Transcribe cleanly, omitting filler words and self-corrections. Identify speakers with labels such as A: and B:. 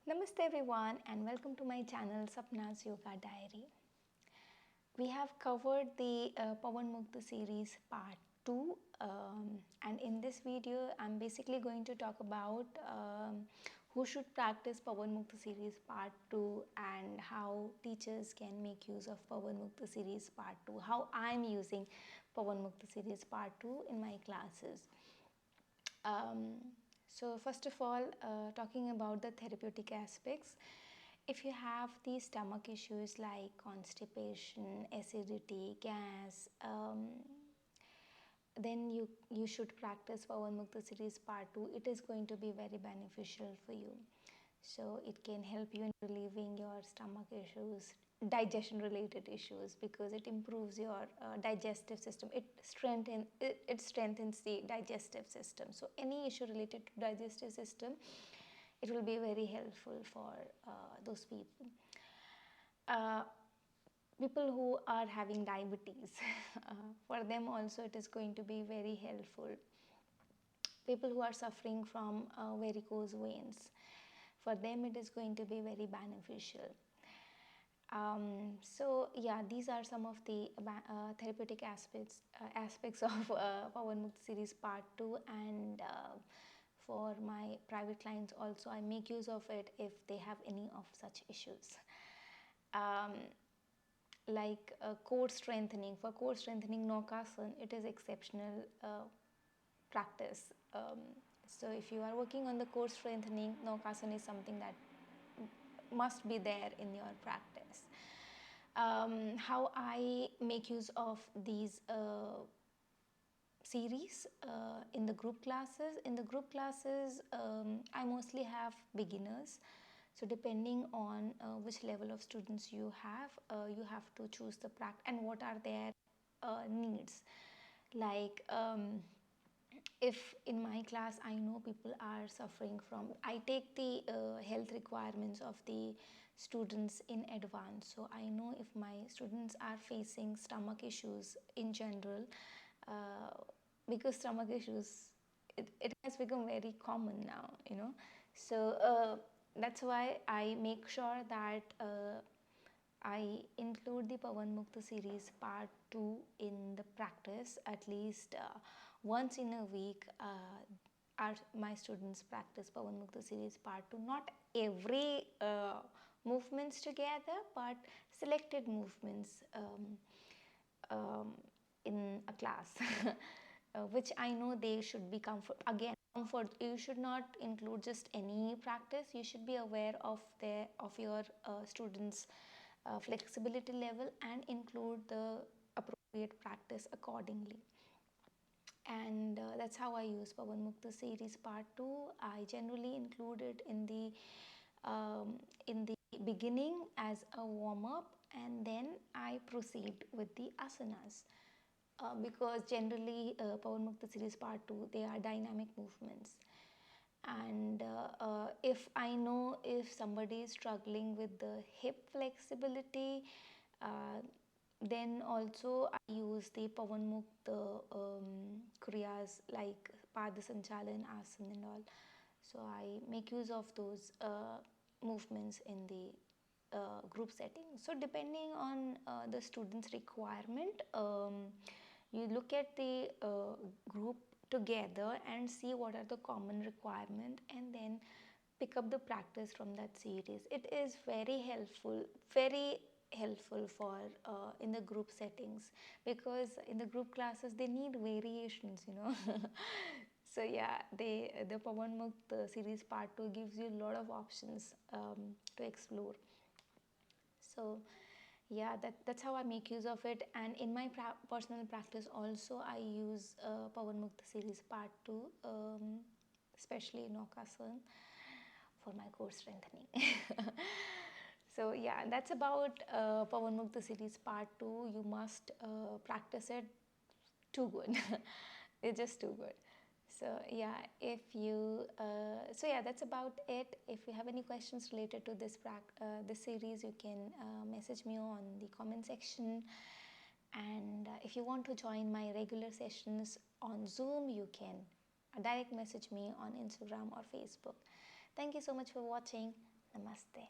A: Namaste everyone and welcome to my channel Sapna's Yoga Diary. We have covered the Pawanmukta series part 2 and in this video I'm basically going to talk about who should practice Pawanmukta series part 2 and how teachers can make use of Pawanmukta series part 2, how I'm using Pawanmukta series part 2 in my classes. So first of all, talking about the therapeutic aspects, if you have these stomach issues like constipation, acidity, gas, then you should practice Pawanmukta series part 2. It is going to be very beneficial for you. So it can help you in relieving your stomach issues, digestion related issues, because it improves your digestive system. It strengthens the digestive system. So any issue related to digestive system, it will be very helpful for those people. Uh, People who are having diabetes, for them also it is going to be very helpful. People who are suffering from varicose veins, for them it is going to be very beneficial. So yeah, these are some of the therapeutic aspects of Pawanmukta series part 2, and for my private clients also I make use of it if they have any of such issues. Um, like core strengthening. For core strengthening, Naukasana, it is exceptional practice. So if you are working on the core strengthening, Naukasana is something that must be there in your practice. How I make use of these series in the group classes. In the group classes, I mostly have beginners. So depending on which level of students you have to choose the practice and what are their needs. Like if in my class I know people are suffering from, I take the health requirements of the students in advance. So I know if my students are facing stomach issues in general, uh, because stomach issues, it has become very common now, you know. So that's why I make sure that I include the Pawanmukta series part 2 in the practice at least once in a week. My students practice Pawanmukta series part 2, not every movements together, but selected movements in a class, which I know they should be comfort. You should not include just any practice. You should be aware of your students' flexibility level and include the appropriate practice accordingly. And that's how I use Pawanmukta series part 2. I generally include it in the beginning as a warm up, and then I proceed with the asanas. Because generally Pawanmukta series part 2, they are dynamic movements, and if I know if somebody is struggling with the hip flexibility, then also I use the Pawanmukta kriyas like Padasanchalan, Asana and all. So I make use of those movements in the group setting. So depending on the student's requirement, you look at the group together and see what are the common requirement, and then pick up the practice from that series. It is very helpful for in the group settings, because in the group classes they need variations, you know. So yeah, the Pawanmukta series part 2 gives you a lot of options to explore. So yeah, that's how I make use of it. And in my personal practice also I use Pawanmukta series part 2, especially Naukasana, for my core strengthening. So yeah, that's about Pawanmukta series part 2. You must practice it too good. It's just too good. So yeah, that's about it. If you have any questions related to this series, you can message me on the comment section. And if you want to join my regular sessions on Zoom, you can direct message me on Instagram or Facebook. Thank you so much for watching. Namaste.